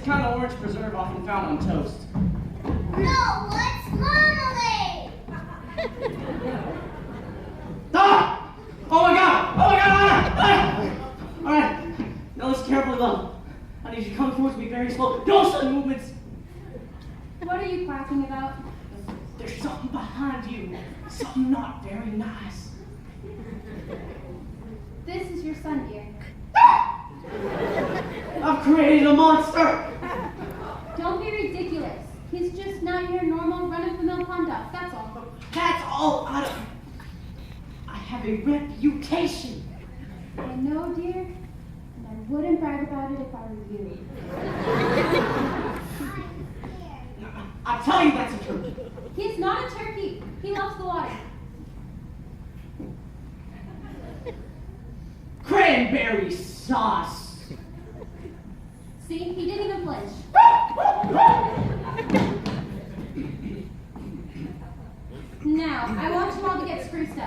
the kind of orange preserve often found on toast. No, what's marmalade? Ah! Oh my god! Oh my god! All right. Now listen carefully, love. I need you to come towards me very slowly. No sudden movements. What are you quacking about? There's something behind you. Something not very nice. This is your son, dear. I've created a monster. Don't be ridiculous. He's just not your normal run-of-the-mill conduct, that's all. That's all I don't. I have a reputation. I know, dear, and I wouldn't brag about it if I were you. I tell you that's a turkey. He's not a turkey. He loves the water. Cranberry sauce. See, he didn't even flinch. Now, I want you all to get spruced up.